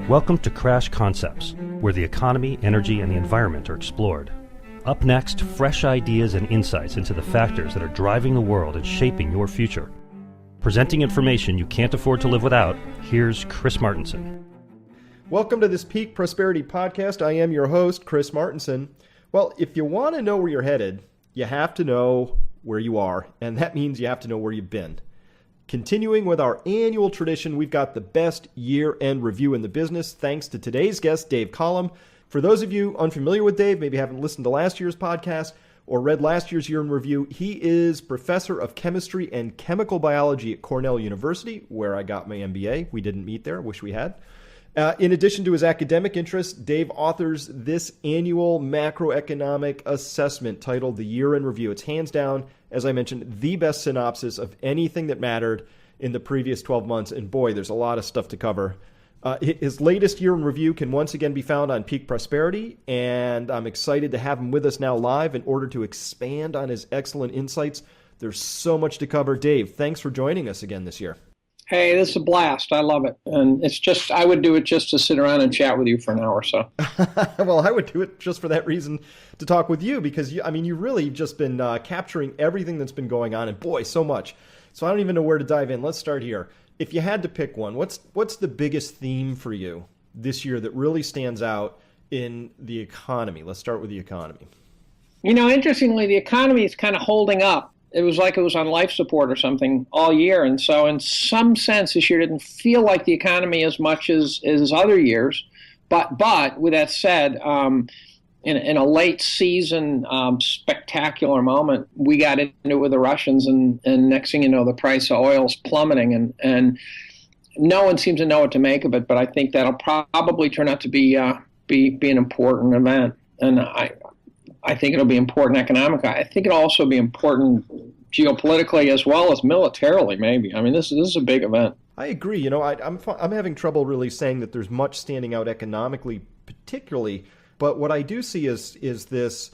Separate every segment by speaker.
Speaker 1: Welcome to Crash Concepts, where the economy, energy, and the environment are explored. Up next, fresh ideas and insights into the factors that are driving the world and shaping your future. Presenting information you can't afford to live without, here's Chris Martenson.
Speaker 2: Welcome to this Peak Prosperity Podcast. I am your host, Chris Martenson. Well, if you want to know where you're headed, you have to know where you are, and that means you have to know where you've been. Continuing with our annual tradition, we've got the best year-end review in the business, thanks to today's guest, Dave Collum. For those of you unfamiliar with Dave, maybe haven't listened to last year's podcast or read last year's year in review, he is professor of chemistry and chemical biology at Cornell University, where I got my MBA. We didn't meet there. Wish we had. In addition to his academic interests, Dave authors this annual macroeconomic assessment titled The Year in Review. It's hands down, as I mentioned, the best synopsis of anything that mattered in the previous 12 months. And boy, there's a lot of stuff to cover. His latest year in review can once again be found on Peak Prosperity, and I'm excited to have him with us now live in order to expand on his excellent insights. There's so much to cover. Dave, thanks for joining us again this year.
Speaker 3: Hey, this is a blast. I love it. And it's just, I would do it just to sit around and chat with you for an hour or so.
Speaker 2: Well, I would do it just for that reason, to talk with you, because you've really just been capturing everything that's been going on, and boy, so much. So I don't even know where to dive in. Let's start here. If you had to pick one, what's the biggest theme for you this year that really stands out in the economy? Let's start with the economy.
Speaker 3: You know, interestingly, the economy is kind of holding up. It was like it was on life support or something all year. And so in some sense, this year didn't feel like the economy as much as other years. But with that said, in a late season spectacular moment, we got into it with the Russians, and next thing you know, the price of oil's plummeting, and no one seems to know what to make of it. But I think that'll probably turn out to be an important event, and I think it'll be important economically. I think it'll also be important geopolitically as well as militarily, maybe. I mean, this is a big event.
Speaker 2: I agree. You know, I'm having trouble really saying that there's much standing out economically, particularly. But what I do see is this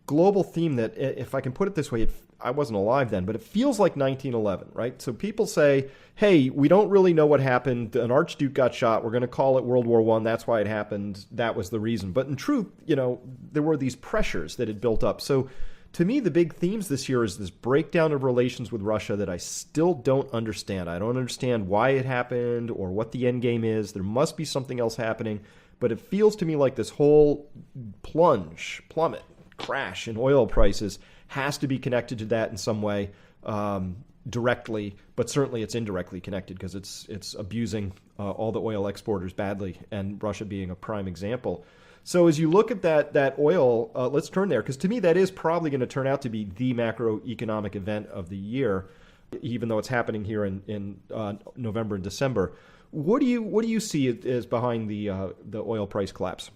Speaker 2: global theme that, if I can put it this way, I wasn't alive then, but it feels like 1911, right? So people say, hey, we don't really know what happened. An archduke got shot. We're going to call it World War I. That's why it happened. That was the reason. But in truth, you know, there were these pressures that had built up. So to me, the big themes this year is this breakdown of relations with Russia that I still don't understand. I don't understand why it happened or what the endgame is. There must be something else happening. But it feels to me like this whole plummet, crash in oil prices has to be connected to that in some way, directly, but certainly it's indirectly connected because it's abusing all the oil exporters badly, and Russia being a prime example. So as you look at that oil, let's turn there, because to me that is probably going to turn out to be the macroeconomic event of the year, even though it's happening here in November and December. What do you see as behind the oil price collapse?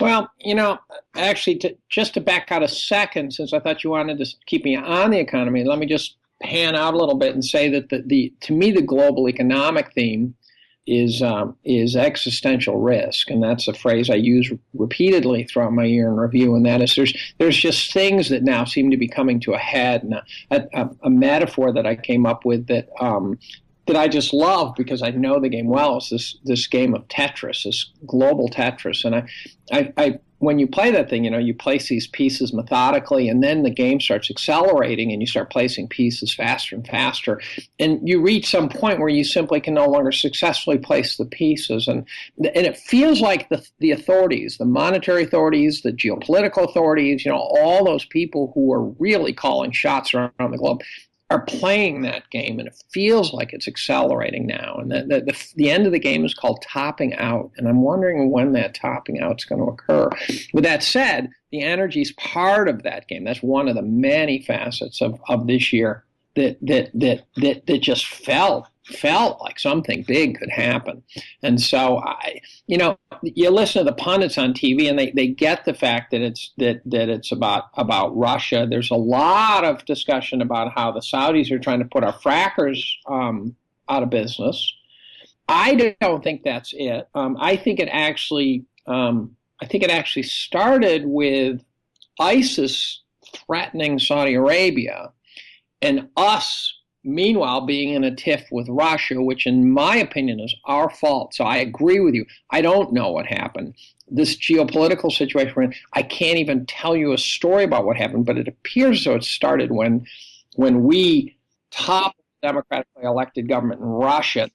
Speaker 3: Well, you know, actually, just to back out a second, since I thought you wanted to keep me on the economy, let me just pan out a little bit and say that to me the global economic theme is existential risk, and that's a phrase I use repeatedly throughout my year in review. And that is, there's just things that now seem to be coming to a head, and a metaphor that I came up with that I just love because I know the game well. It's this game of Tetris, this global Tetris. And I when you play that thing, you know, you place these pieces methodically, and then the game starts accelerating, and you start placing pieces faster and faster. And you reach some point where you simply can no longer successfully place the pieces. And it feels like the authorities, the monetary authorities, the geopolitical authorities, you know, all those people who are really calling shots around the globe are playing that game, and it feels like it's accelerating now. And the end of the game is called topping out, and I'm wondering when that topping out is going to occur. With that said, the energy is part of that game. That's one of the many facets of this year that just felt like something big could happen. And so you listen to the pundits on TV, and they get the fact that it's about Russia. There's a lot of discussion about how the Saudis are trying to put our frackers out of business. I don't think that's it. I think it actually started with ISIS threatening Saudi Arabia, and us meanwhile being in a tiff with Russia, which in my opinion is our fault. So I agree with you. I don't know what happened. This geopolitical situation we're in, I can't even tell you a story about what happened, but it appears as though it started when we toppled the democratically elected government in Russia.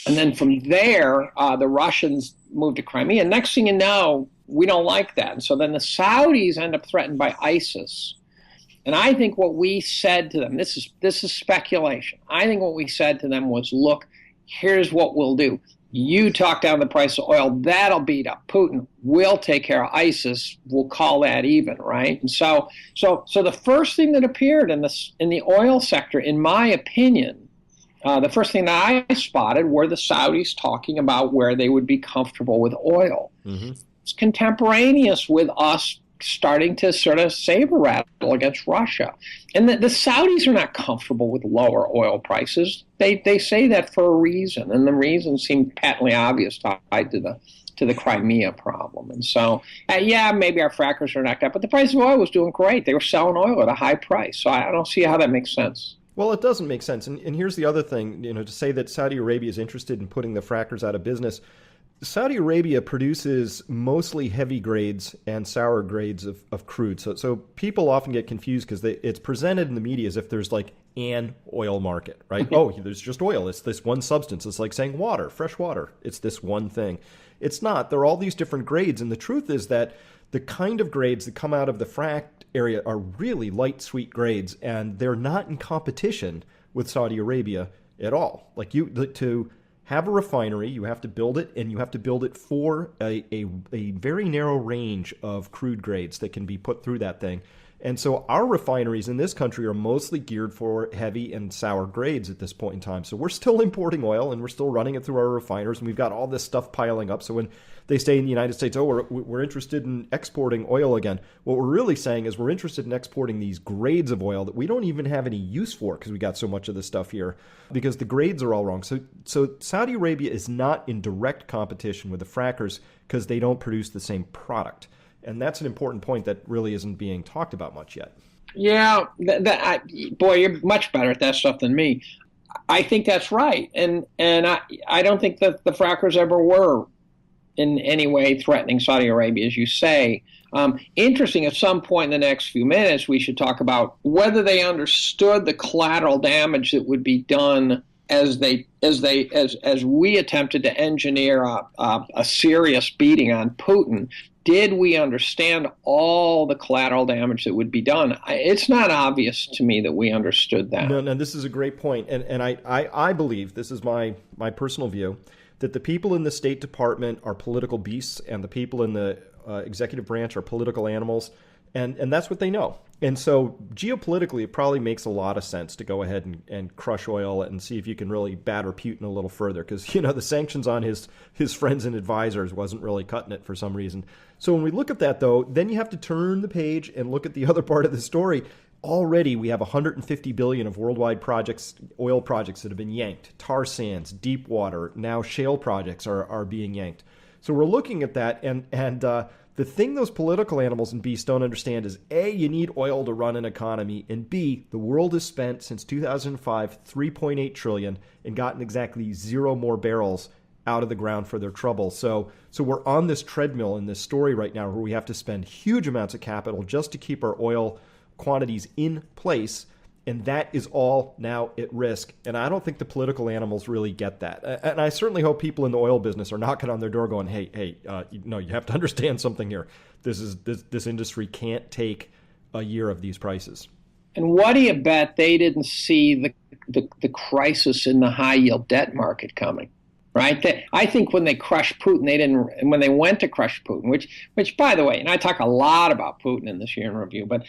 Speaker 3: And then from there, the Russians moved to Crimea. Next thing you know, we don't like that. And so then the Saudis end up threatened by ISIS. And I think what we said to them, this is speculation. I think what we said to them was, look, here's what we'll do. You talk down the price of oil, that'll beat up Putin. We'll take care of ISIS. We'll call that even, right? And so the first thing that appeared in the oil sector, in my opinion, the first thing that I spotted were the Saudis talking about where they would be comfortable with oil. Mm-hmm. It's contemporaneous with us starting to sort of saber rattle against Russia. And the Saudis are not comfortable with lower oil prices. They say that for a reason, and the reason seemed patently obvious tied to the Crimea problem. And so, maybe our frackers are knocked out, but the price of oil was doing great. They were selling oil at a high price. So I don't see how that makes sense.
Speaker 2: Well, it doesn't make sense. And here's the other thing, to say that Saudi Arabia is interested in putting the frackers out of business. Saudi Arabia produces mostly heavy grades and sour grades of crude. So people often get confused because it's presented in the media as if there's like an oil market, right? Oh, there's just oil. It's this one substance. It's like saying water, fresh water. It's this one thing. It's not. There are all these different grades. And the truth is that the kind of grades that come out of the fracked area are really light, sweet grades, and they're not in competition with Saudi Arabia at all. Like to have a refinery, you have to build it, and you have to build it for a very narrow range of crude grades that can be put through that thing. And so our refineries in this country are mostly geared for heavy and sour grades at this point in time. So we're still importing oil, and we're still running it through our refiners, and we've got all this stuff piling up. So when they say in the United States, oh, we're interested in exporting oil again, what we're really saying is we're interested in exporting these grades of oil that we don't even have any use for because we got so much of this stuff here because the grades are all wrong. So Saudi Arabia is not in direct competition with the frackers because they don't produce the same product. And that's an important point that really isn't being talked about much yet.
Speaker 3: Yeah, boy, you're much better at that stuff than me. I think that's right. And I don't think that the frackers ever were in any way threatening Saudi Arabia, as you say. Interesting, at some point in the next few minutes, we should talk about whether they understood the collateral damage that would be done as we attempted to engineer a serious beating on Putin. Did we understand all the collateral damage that would be done? It's not obvious to me that we understood that.
Speaker 2: No, this is a great point. And I believe, this is my personal view, that the people in the State Department are political beasts and the people in the executive branch are political animals. And that's what they know. And so geopolitically, it probably makes a lot of sense to go ahead and crush oil and see if you can really batter Putin a little further. Because, the sanctions on his friends and advisors wasn't really cutting it for some reason. So when we look at that, though, then you have to turn the page and look at the other part of the story. Already, we have 150 billion of worldwide projects, oil projects that have been yanked. Tar sands, deep water, now shale projects are being yanked. So we're looking at that, and the thing those political animals and beasts don't understand is, A, you need oil to run an economy, and B, the world has spent since 2005 $3.8 trillion and gotten exactly 0 more barrels out of the ground for their trouble. So we're on this treadmill in this story right now where we have to spend huge amounts of capital just to keep our oil quantities in place, and that is all now at risk. And I don't think the political animals really get that. And I certainly hope people in the oil business are knocking on their door going, hey, you have to understand something here. This industry can't take a year of these prices.
Speaker 3: And what do you bet they didn't see the crisis in the high yield debt market coming? Right? I think when they crushed Putin, when they went to crush Putin, which by the way, and I talk a lot about Putin in this year in review, but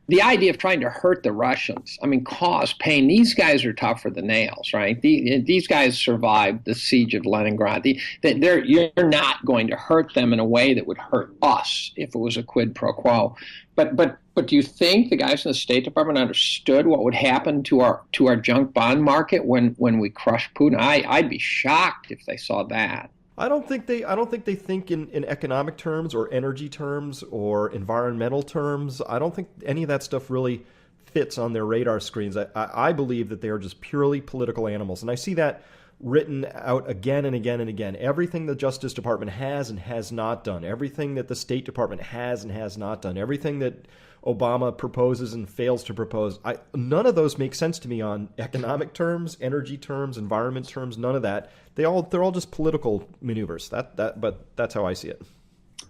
Speaker 3: the idea of trying to hurt the Russians, cause pain, these guys are tougher than nails, right? These guys survived the siege of Leningrad. You're not going to hurt them in a way that would hurt us if it was a quid pro quo. But do you think the guys in the State Department understood what would happen to our junk bond market when we crush Putin? I'd be shocked if they saw that.
Speaker 2: I don't think they think in economic terms or energy terms or environmental terms. I don't think any of that stuff really fits on their radar screens. I believe that they are just purely political animals. And I see that written out again and again and again. Everything the Justice Department has and has not done, everything that the State Department has and has not done, everything that Obama proposes and fails to propose, none of those make sense to me on economic terms, energy terms, environment terms, none of that. They're all just political maneuvers. But that's how I see it.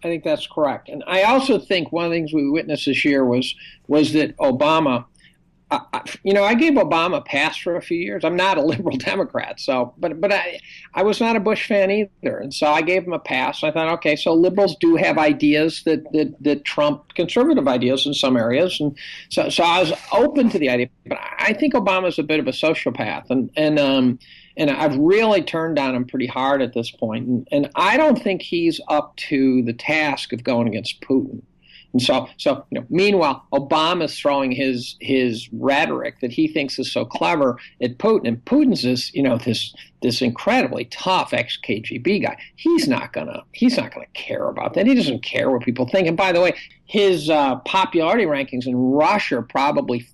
Speaker 3: I think that's correct. And I also think one of the things we witnessed this year was that Obama, I gave Obama a pass for a few years. I'm not a liberal Democrat, but I was not a Bush fan either, and so I gave him a pass. I thought, okay, so liberals do have ideas that trump conservative ideas in some areas, and so I was open to the idea. But I think Obama's a bit of a sociopath, and I've really turned on him pretty hard at this point, and I don't think he's up to the task of going against Putin. And so meanwhile, Obama's throwing his rhetoric that he thinks is so clever at Putin, and Putin's this incredibly tough ex-KGB guy. He's not gonna care about that. He doesn't care what people think. And by the way, his popularity rankings in Russia are probably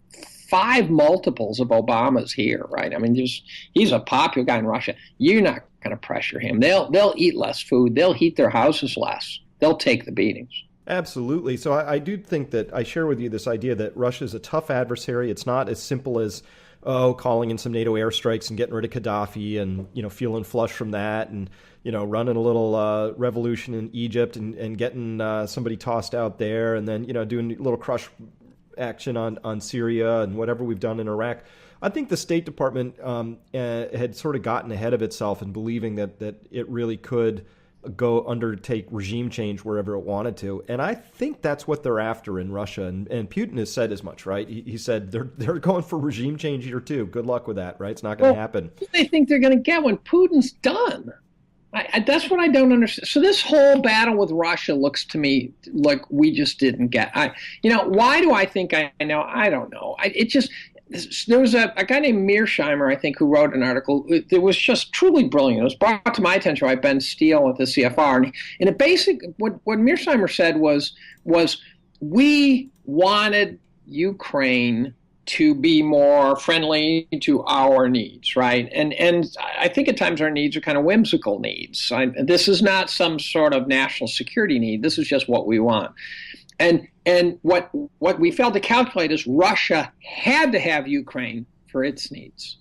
Speaker 3: 5 multiples of Obama's here, right? I mean, he's a popular guy in Russia. You're not going to pressure him. They'll eat less food. They'll heat their houses less. They'll take the beatings.
Speaker 2: Absolutely. So I do think that I share with you this idea that Russia is a tough adversary. It's not as simple as, calling in some NATO airstrikes and getting rid of Gaddafi and, feeling flush from that and, running a little revolution in Egypt and getting somebody tossed out there and then, doing a little crush action on Syria and whatever we've done in Iraq. I think the State Department had sort of gotten ahead of itself in believing that it really could go undertake regime change wherever it wanted to. And I think that's what they're after in Russia. And Putin has said as much, right? He said they're going for regime change here too. Good luck with that, right? It's not going to happen.
Speaker 3: What do they think they're going to get when Putin's done? That's what I don't understand. So this whole battle with Russia looks to me like we just didn't get. Why do I think I know? I don't know. There was a guy named Mearsheimer, I think, who wrote an article that was just truly brilliant. It was brought to my attention by Ben Steele at the CFR. And what Mearsheimer said was we wanted Ukraine to be more friendly to our needs, right? And I think at times our needs are kind of whimsical needs. This is not some sort of national security need. This is just what we want. And what we failed to calculate is Russia had to have Ukraine for its needs.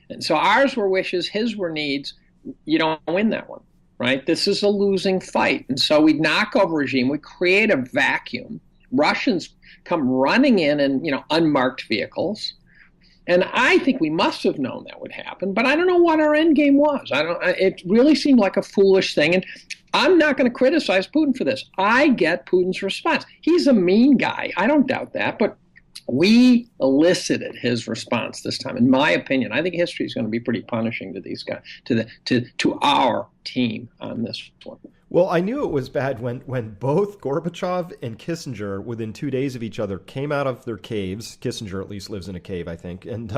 Speaker 3: And so ours were wishes, his were needs. You don't win that one, right? This is a losing fight. And so we knock over regime, we create a vacuum. Russians come running in unmarked vehicles. And I think we must have known that would happen, but I don't know what our end game was. It really seemed like a foolish thing. And I'm not going to criticize Putin for this. I get Putin's response. He's a mean guy. I don't doubt that. But we elicited his response this time. In my opinion, I think history is going to be pretty punishing to these guys, to our team on this one.
Speaker 2: Well, I knew it was bad when both Gorbachev and Kissinger, within 2 days of each other, came out of their caves. Kissinger at least lives in a cave, I think, and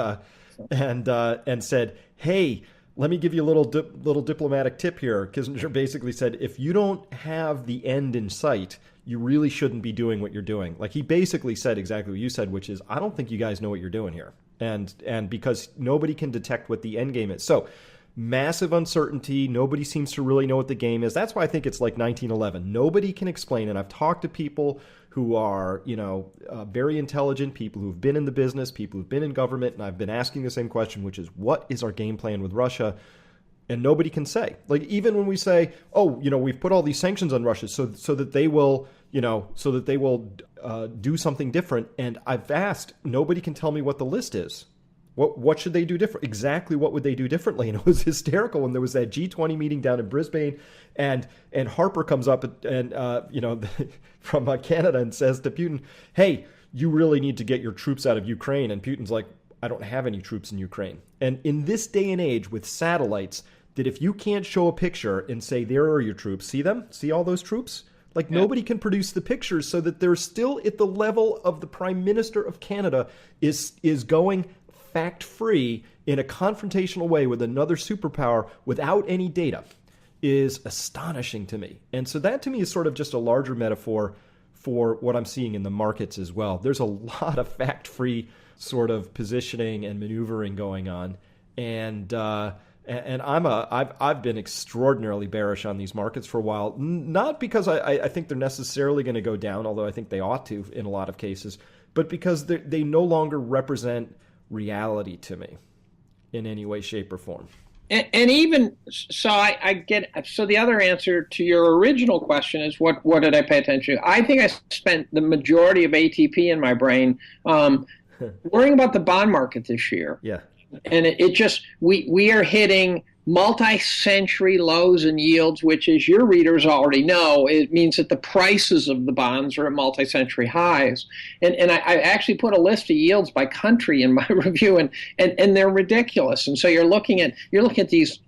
Speaker 2: said, "Hey, let me give you a little diplomatic tip here." Kissinger basically said, "If you don't have the end in sight, you really shouldn't be doing what you're doing." Like he basically said exactly what you said, which is, "I don't think you guys know what you're doing here," and because nobody can detect what the end game is. So. Massive uncertainty. Nobody seems to really know what the game is. That's why I think it's like 1911. Nobody can explain. And I've talked to people who are, very intelligent, people who've been in the business, people who've been in government, and I've been asking the same question, which is, what is our game plan with Russia? And nobody can say. Like even when we say, we've put all these sanctions on Russia so that they will, do something different. And I've asked, nobody can tell me what the list is. What should they do different? Exactly what would they do differently? And it was hysterical when there was that G20 meeting down in Brisbane, and Harper comes up and from Canada and says to Putin, "Hey, you really need to get your troops out of Ukraine." And Putin's like, "I don't have any troops in Ukraine." And in this day and age with satellites, that if you can't show a picture and say, "There are your troops," see them? See all those troops? Like nobody can produce the pictures, so that they're still at the level of the Prime Minister of Canada is going fact-free in a confrontational way with another superpower without any data is astonishing to me. And so that to me is sort of just a larger metaphor for what I'm seeing in the markets as well. There's a lot of fact-free sort of positioning and maneuvering going on. And I've been extraordinarily bearish on these markets for a while, not because I think they're necessarily going to go down, although I think they ought to in a lot of cases, but because they no longer represent reality to me in any way, shape, or form.
Speaker 3: And even so, I get. So the other answer to your original question is what did I pay attention to? I think I spent the majority of ATP in my brain worrying about the bond market this year.
Speaker 2: Yeah.
Speaker 3: And it just, we are hitting multi-century lows in yields, which, as your readers already know, it means that the prices of the bonds are at multi-century highs. And I actually put a list of yields by country in my review, and they're ridiculous. And so you're looking at these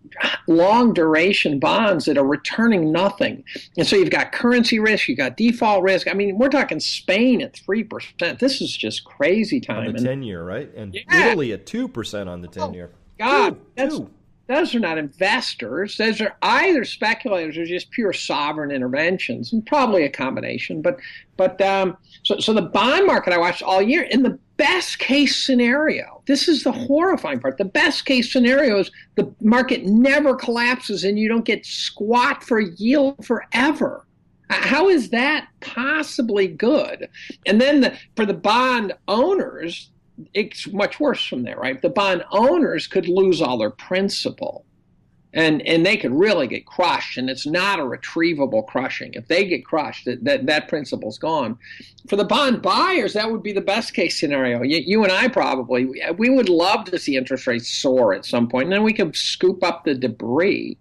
Speaker 3: long duration bonds that are returning nothing. And so you've got currency risk, you've got default risk. I mean, we're talking Spain at 3%. This is just crazy time.
Speaker 2: On the 10-year, right? And Italy at 2% on the 10-year.
Speaker 3: God, those are not investors. Those are either speculators or just pure sovereign interventions, and probably a combination. So the bond market I watched all year, in the best case scenario, this is the horrifying part. The best case scenario is the market never collapses and you don't get squat for yield forever. How is that possibly good? And then for the bond owners, it's much worse from there, right? The bond owners could lose all their principal, and they could really get crushed, and it's not a retrievable crushing. If they get crushed, that principal's gone. For the bond buyers, that would be the best case scenario. You and I probably, we would love to see interest rates soar at some point, and then we could scoop up the debris.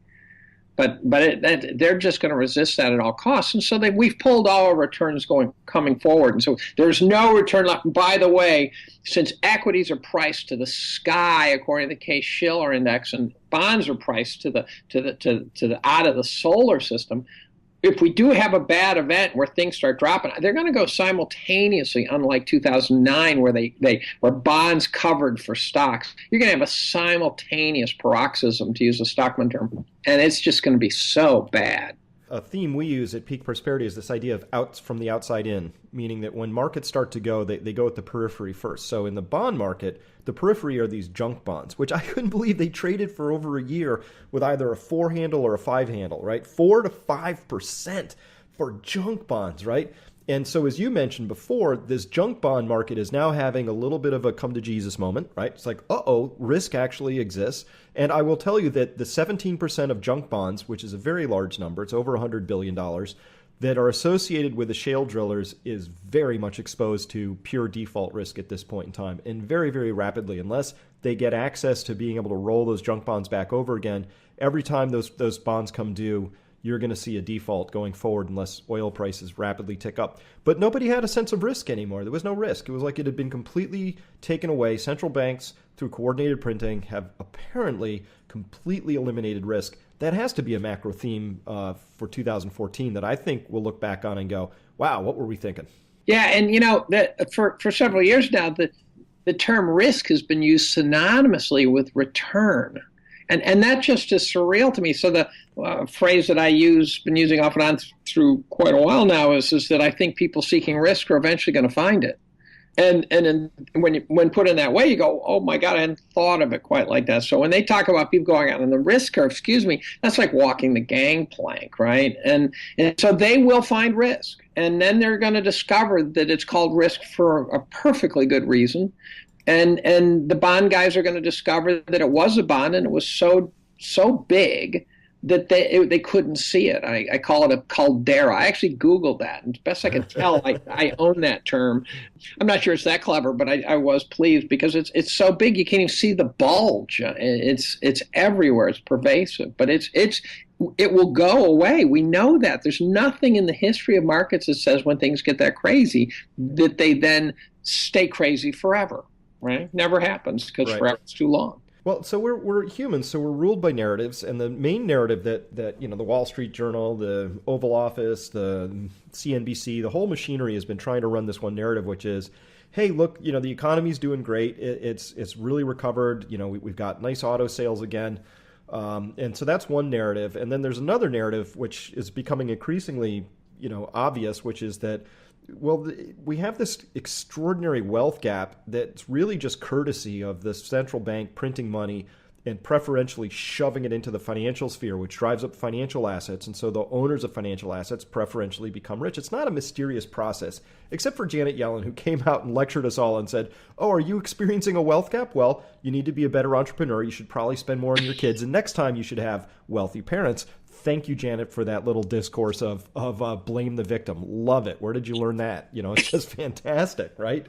Speaker 3: But they're just going to resist that at all costs. And so we've pulled all our returns coming forward. And so there's no return left. By the way, since equities are priced to the sky, according to the Case-Shiller index, and bonds are priced to the out of the solar system, if we do have a bad event where things start dropping, they're going to go simultaneously, unlike 2009 where bonds covered for stocks. You're going to have a simultaneous paroxysm, to use a Stockman term, and it's just going to be so bad.
Speaker 2: A theme we use at Peak Prosperity is this idea of out from the outside in, meaning that when markets start to go, they go at the periphery first. So in the bond market, the periphery are these junk bonds, which I couldn't believe they traded for over a year with either a 4 handle or a 5 handle, right? 4 to 5% for junk bonds, right? And so as you mentioned before, this junk bond market is now having a little bit of a come to Jesus moment, right? It's like, risk actually exists. And I will tell you that the 17% of junk bonds, which is a very large number, it's over $100 billion, that are associated with the shale drillers is very much exposed to pure default risk at this point in time, and very, very rapidly, unless they get access to being able to roll those junk bonds back over again. Every time those bonds come due, you're going to see a default going forward unless oil prices rapidly tick up. But nobody had a sense of risk anymore. There was no risk. It was like it had been completely taken away. Central banks, through coordinated printing, have apparently completely eliminated risk. That has to be a macro theme for 2014 that I think we'll look back on and go, wow, what were we thinking?
Speaker 3: Yeah, and that for several years now, the term risk has been used synonymously with return. And that just is surreal to me. So the phrase that been using off and on through quite a while now is that I think people seeking risk are eventually going to find it. And when put in that way, you go, oh my God, I hadn't thought of it quite like that. So when they talk about people going out on the risk curve, that's like walking the gangplank, right? And so they will find risk. And then they're going to discover that it's called risk for a perfectly good reason. And the bond guys are going to discover that it was a bond and it was so big that they couldn't see it. I call it a caldera. I actually Googled that, and best I can tell, I own that term. I'm not sure it's that clever, but I was pleased because it's so big you can't even see the bulge. It's everywhere. It's pervasive, but it will go away. We know that. There's nothing in the history of markets that says when things get that crazy that they then stay crazy forever. Right? Never happens because forever is too long.
Speaker 2: Well, so we're humans, so we're ruled by narratives, and the main narrative that the Wall Street Journal, the Oval Office, the CNBC, the whole machinery has been trying to run this one narrative, which is, hey, look, the economy's doing great. It's really recovered. We've got nice auto sales again. And so that's one narrative. And then there's another narrative, which is becoming increasingly, obvious, which is that Well, we have this extraordinary wealth gap that's really just courtesy of the central bank printing money and preferentially shoving it into the financial sphere, which drives up financial assets. And so the owners of financial assets preferentially become rich. It's not a mysterious process, except for Janet Yellen, who came out and lectured us all and said, oh, are you experiencing a wealth gap? Well, you need to be a better entrepreneur. You should probably spend more on your kids. And next time you should have wealthy parents. Thank you, Janet, for that little discourse of blame the victim. Love it. Where did you learn that? It's just fantastic, right?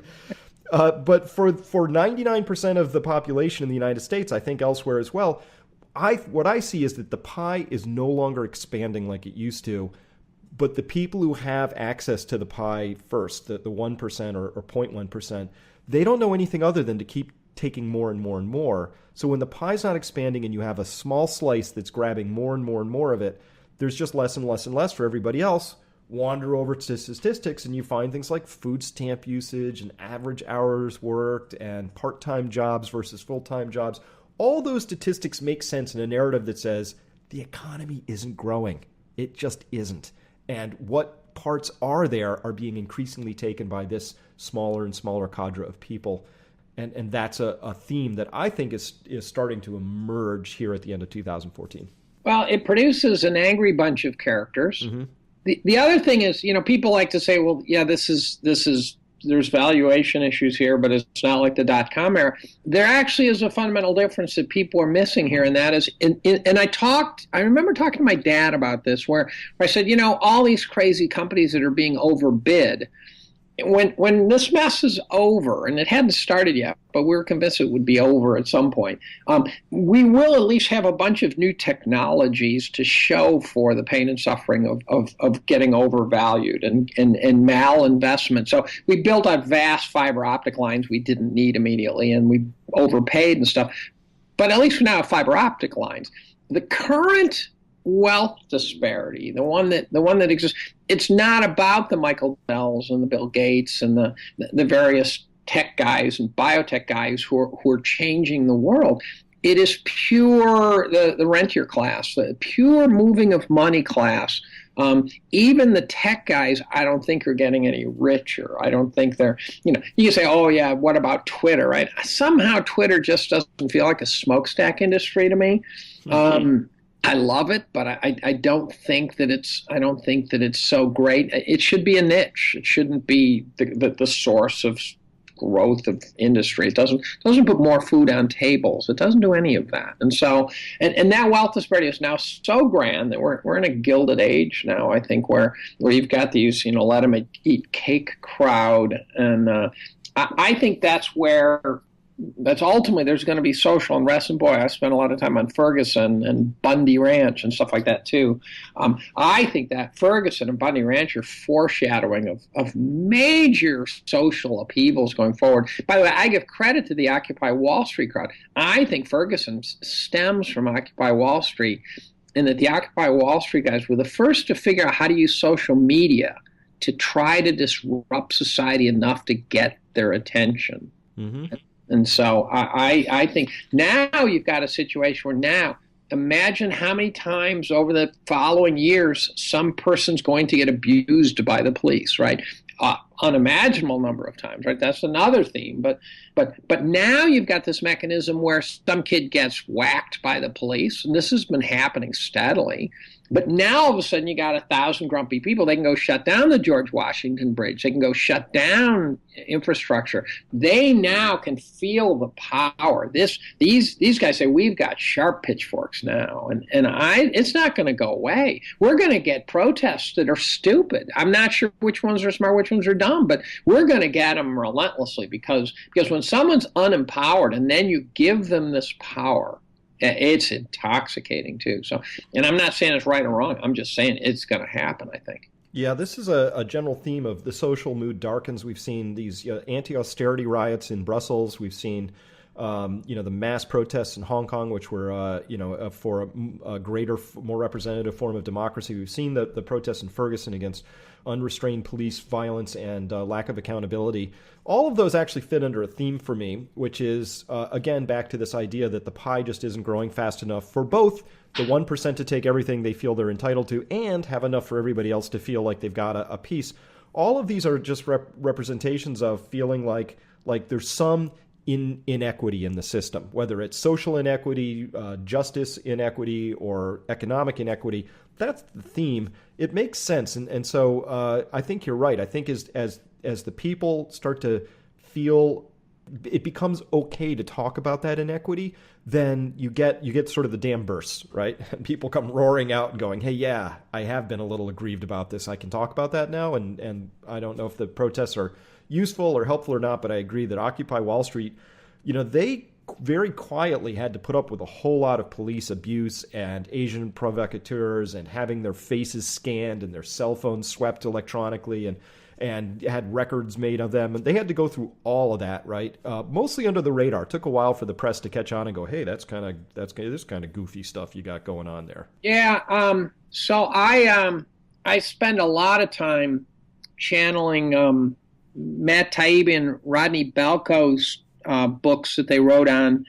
Speaker 2: But for 99% of the population in the United States, I think elsewhere as well, what I see is that the pie is no longer expanding like it used to, but the people who have access to the pie first, the 1% or 0.1%, they don't know anything other than to keep taking more and more and more. So when the pie's not expanding and you have a small slice that's grabbing more and more and more of it, there's just less and less and less for everybody else. Wander over to statistics and you find things like food stamp usage and average hours worked and part-time jobs versus full-time jobs. All those statistics make sense in a narrative that says the economy isn't growing. It just isn't. And what parts are there are being increasingly taken by this smaller and smaller cadre of people. And that's a theme that I think is starting to emerge here at the end of 2014.
Speaker 3: Well, it produces an angry bunch of characters.
Speaker 2: Mm-hmm.
Speaker 3: The other thing is, people like to say, well, yeah, there's valuation issues here, but it's not like the dot-com era. There actually is a fundamental difference that people are missing here, and that is, and I remember talking to my dad about this, where I said, all these crazy companies that are being overbid, when this mess is over, and it hadn't started yet, but we were convinced it would be over at some point, we will at least have a bunch of new technologies to show for the pain and suffering of getting overvalued and malinvestment. So we built out vast fiber optic lines we didn't need immediately, and we overpaid and stuff. But at least we now have fiber optic lines. The current wealth disparity, the one that exists, it's not about the Michael Dells and the Bill Gates and the various tech guys and biotech guys who are changing the world. It is pure the rentier class, the pure moving of money class. Even the tech guys, I don't think are getting any richer. I don't think they're, you can say, oh yeah, what about Twitter, right? Somehow Twitter just doesn't feel like a smokestack industry to me. Mm-hmm. I love it, but I don't think that it's so great. It should be a niche. It shouldn't be the source of growth of industry. It doesn't put more food on tables. It doesn't do any of that. And so, and that wealth disparity is now so grand that we're in a gilded age now, I think, where you've got these, let them eat cake crowd. And I think that's ultimately there's going to be social unrest. And boy, I spent a lot of time on Ferguson and Bundy Ranch and stuff like that too. I think that Ferguson and Bundy Ranch are foreshadowing of major social upheavals going forward. By the way, I give credit to the Occupy Wall Street crowd. I think Ferguson stems from Occupy Wall Street, and that the Occupy Wall Street guys were the first to figure out how to use social media to try to disrupt society enough to get their attention. Mm-hmm. And so I think now you've got a situation where now imagine how many times over the following years some person's going to get abused by the police, right? Unimaginable number of times, right? That's another theme. But now you've got this mechanism where some kid gets whacked by the police, and this has been happening steadily. But now all of a sudden you got 1,000 grumpy people. They can go shut down the George Washington Bridge. They can go shut down infrastructure. They now can feel the power. These guys say we've got sharp pitchforks now, and it's not going to go away. We're going to get protests that are stupid. I'm not sure which ones are smart, which ones are dumb, but we're going to get them relentlessly because when someone's unempowered and then you give them this power, it's intoxicating too. So, and I'm not saying it's right or wrong. I'm just saying it's going to happen, I think.
Speaker 2: Yeah, this is a general theme of the social mood darkens. We've seen these anti-austerity riots in Brussels. We've seen, the mass protests in Hong Kong, which were, for a greater, more representative form of democracy. We've seen the protests in Ferguson against unrestrained police violence and lack of accountability. All of those actually fit under a theme for me, which is, again, back to this idea that the pie just isn't growing fast enough for both the 1% to take everything they feel they're entitled to and have enough for everybody else to feel like they've got a piece. all of these are just representations of feeling like there's some inequity in the system, whether it's social inequity, justice inequity, or economic inequity. That's the theme. It makes sense, and so I think you're right. I think as the people start to feel it becomes okay to talk about that inequity, then you get sort of the dam bursts, right? And people come roaring out and going, hey, yeah, I have been a little aggrieved about this. I can talk about that now. And I don't know if the protests are useful or helpful or not, but I agree that Occupy Wall Street, they very quietly had to put up with a whole lot of police abuse and Asian provocateurs and having their faces scanned and their cell phones swept electronically and had records made of them. And they had to go through all of that, right? Mostly under the radar. It took a while for the press to catch on and go, hey, this kind of goofy stuff you got going on there.
Speaker 3: Yeah. So I spend a lot of time channeling Matt Taibbi and Rodney Balco's books that they wrote on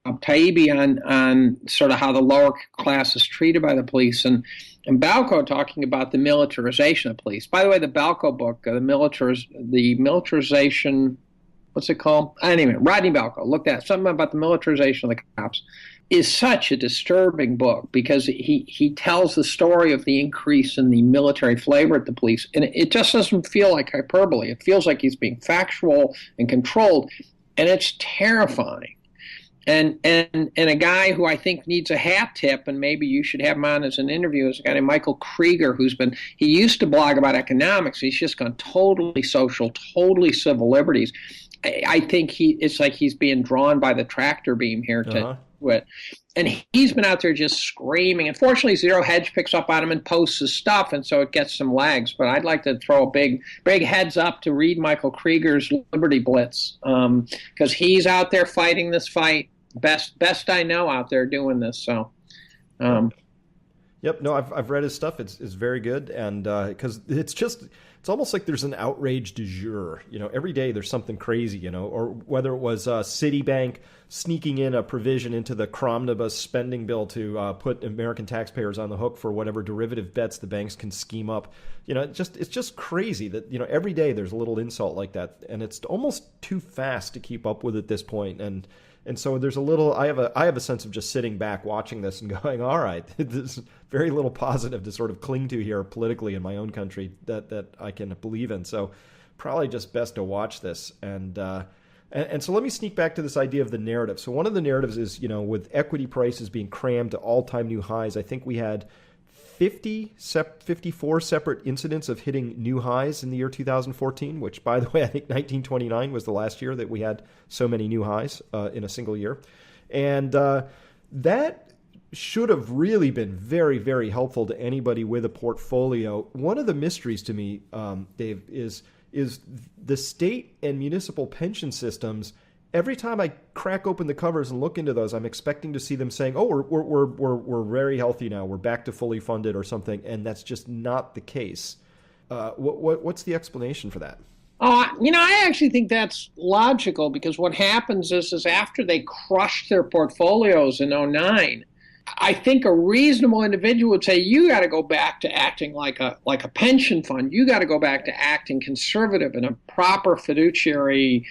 Speaker 3: Taibbi on sort of how the lower class is treated by the police, and Balco talking about the militarization of police. By the way, the Balco book, the militarization, what's it called? Anyway, Rodney Balco, look that, something about the militarization of the cops, is such a disturbing book because he tells the story of the increase in the military flavor at the police, and it just doesn't feel like hyperbole. It feels like he's being factual and controlled, and it's terrifying. And a guy who I think needs a hat tip, and maybe you should have him on as an interview, is a guy named Michael Krieger, he used to blog about economics. He's just gone totally social, totally civil liberties. I think it's like he's being drawn by the tractor beam here to it. And he's been out there just screaming. Unfortunately, Zero Hedge picks up on him and posts his stuff, and so it gets some legs. But I'd like to throw a big heads up to read Michael Krieger's Liberty Blitz, because he's out there fighting this fight. Best I know out there doing this. So,
Speaker 2: yep. No, I've read his stuff. It's very good, and because it's almost like there's an outrage du jour. Every day there's something crazy. Or whether it was Citibank sneaking in a provision into the Cromnibus spending bill to put American taxpayers on the hook for whatever derivative bets the banks can scheme up. It's just crazy that every day there's a little insult like that, and it's almost too fast to keep up with at this point. And so there's I have a sense of just sitting back watching this and going, all right, there's very little positive to sort of cling to here politically in my own country that I can believe in. So probably just best to watch this. And so let me sneak back to this idea of the narrative. So one of the narratives is, with equity prices being crammed to all-time new highs, I think we had 54 separate incidents of hitting new highs in the year 2014, which, by the way, I think 1929 was the last year that we had so many new highs in a single year. And that should have really been very, very helpful to anybody with a portfolio. One of the mysteries to me, Dave, is the state and municipal pension systems. Every time I crack open the covers and look into those, I'm expecting to see them saying, "Oh, we're very healthy now. We're back to fully funded or something," and that's just not the case. What's the explanation for that?
Speaker 3: I actually think that's logical, because what happens is after they crushed their portfolios in 2009, I think a reasonable individual would say, you got to go back to acting like a pension fund. You got to go back to acting conservative and a proper fiduciary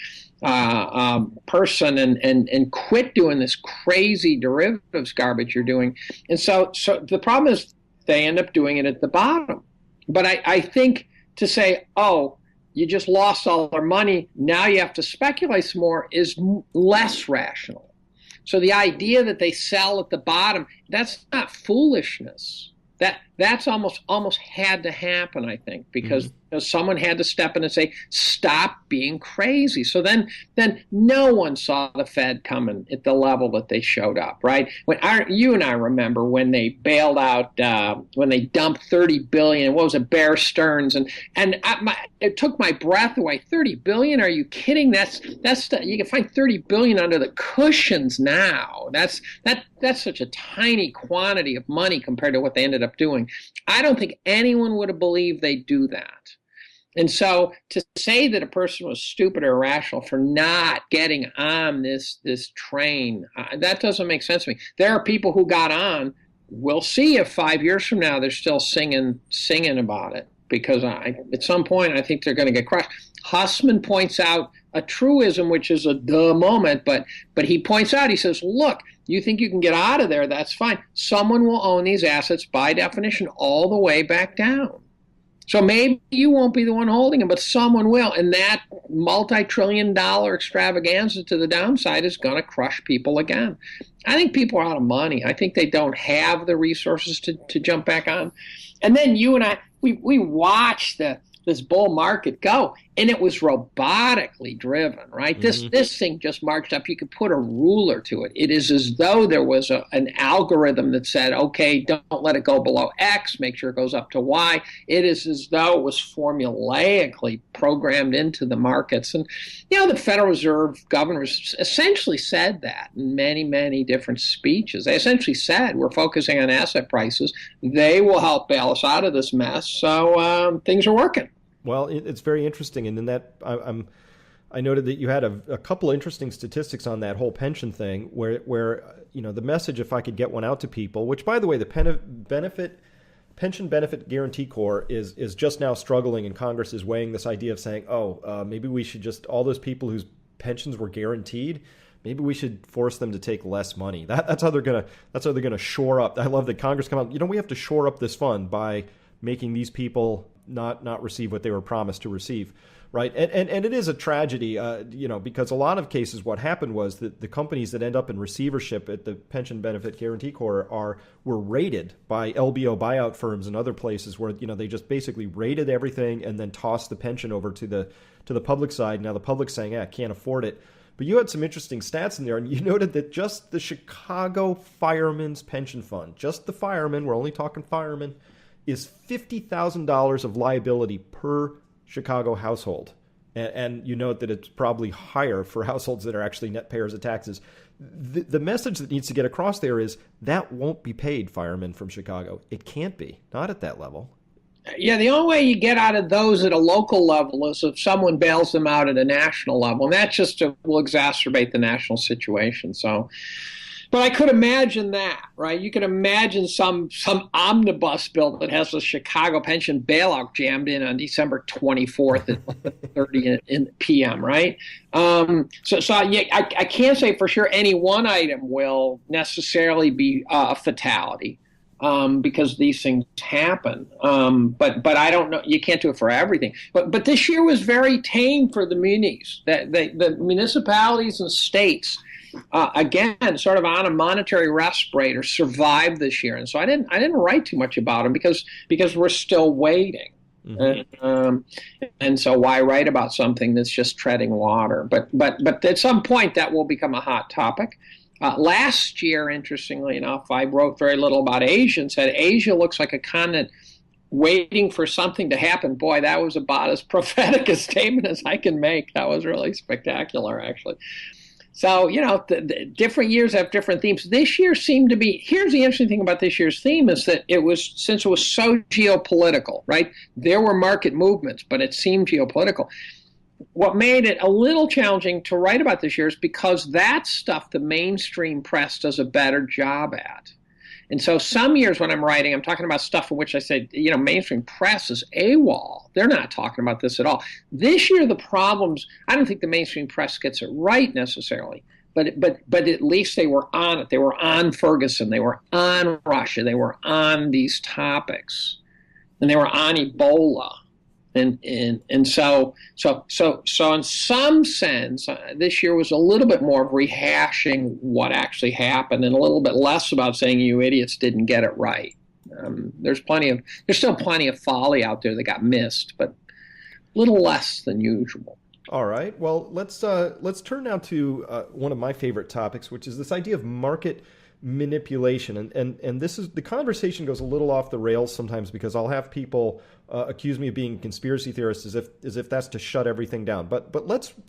Speaker 3: person and quit doing this crazy derivatives garbage you're doing. And so the problem is they end up doing it at the bottom. But I think to say, oh, you just lost all their money, now you have to speculate some more, is less rational. So the idea that they sell at the bottom, that's not foolishness. That's almost had to happen, I think, because someone had to step in and say, stop being crazy. So then no one saw the Fed coming at the level that they showed up, right? You and I remember when they bailed out, when they dumped $30 billion, what was it, Bear Stearns, and it took my breath away. $30 billion? Are you kidding? That's you can find $30 billion under the cushions now. That's such a tiny quantity of money compared to what they ended up doing. I don't think anyone would have believed they'd do that. And so to say that a person was stupid or irrational for not getting on this train, that doesn't make sense to me. There are people who got on. We'll see if 5 years from now they're still singing about it. because at some point I think they're going to get crushed. Hussman points out a truism, which is a duh moment, but he points out, he says, look, you think you can get out of there, that's fine. Someone will own these assets by definition all the way back down. So maybe you won't be the one holding them, but someone will. And that multi-trillion-dollar extravaganza to the downside is going to crush people again. I think people are out of money. I think they don't have the resources to jump back on. And then you and I, we watched this bull market go, and it was robotically driven, right? Mm-hmm. This thing just marched up. You could put a ruler to it. It is as though there was an algorithm that said, okay, don't let it go below X, make sure it goes up to Y. It is as though it was formulaically programmed into the markets. And, the Federal Reserve governors essentially said that in many, many different speeches. They essentially said, we're focusing on asset prices. They will help bail us out of this mess. So things are working.
Speaker 2: Well, it's very interesting, and in that I noted that you had a couple of interesting statistics on that whole pension thing, where the message, if I could get one out to people, which by the way, the Pension Benefit Guarantee Corps is just now struggling, and Congress is weighing this idea of saying, maybe we should just, all those people whose pensions were guaranteed, maybe we should force them to take less money. That's how they're gonna shore up. I love that Congress come out. We have to shore up this fund by making these people not receive what they were promised to receive, right? And it is a tragedy, because a lot of cases what happened was that the companies that end up in receivership at the Pension Benefit Guarantee Corps were raided by LBO buyout firms and other places where they just basically raided everything and then tossed the pension over to the public side. Now the public's saying, I can't afford it. But you had some interesting stats in there, and you noted that just the Chicago Firemen's Pension Fund, just the firemen, we're only talking firemen, is $50,000 of liability per Chicago household. And you note that it's probably higher for households that are actually net payers of taxes. The message that needs to get across there is that won't be paid, firemen from Chicago. It can't be, not at that level.
Speaker 3: Yeah, the only way you get out of those at a local level is if someone bails them out at a national level. And that just will exacerbate the national situation. So, but I could imagine that, right? You could imagine some omnibus bill that has a Chicago pension bailout jammed in on December 24th at 30 in p.m., right? I can't say for sure any one item will necessarily be a fatality. Because these things happen. But I don't know. You can't do it for everything. But this year was very tame for the munis. The municipalities and states, again, sort of on a monetary respirator, survived this year. And so I didn't write too much about them because we're still waiting. Mm-hmm. And so why write about something that's just treading water? But at some point that will become a hot topic. Last year, interestingly enough, I wrote very little about Asia and said Asia looks like a continent waiting for something to happen. Boy, that was about as prophetic a statement as I can make. That was really spectacular, actually. So, the different years have different themes. This year seemed to be, here's the interesting thing about this year's theme is that since it was so geopolitical, right? There were market movements, but it seemed geopolitical. What made it a little challenging to write about this year is because that stuff the mainstream press does a better job at. And so some years when I'm writing, I'm talking about stuff for which I say, mainstream press is AWOL. They're not talking about this at all. This year, the problems, I don't think the mainstream press gets it right necessarily, but at least they were on it. They were on Ferguson. They were on Russia. They were on these topics. And they were on Ebola. And so in some sense, this year was a little bit more of rehashing what actually happened and a little bit less about saying you idiots didn't get it right. There's still plenty of folly out there that got missed, but a little less than usual.
Speaker 2: All right. Well, let's turn now to one of my favorite topics, which is this idea of market manipulation. And this is, the conversation goes a little off the rails sometimes because I'll have people accuse me of being conspiracy theorists as if that's to shut everything down. But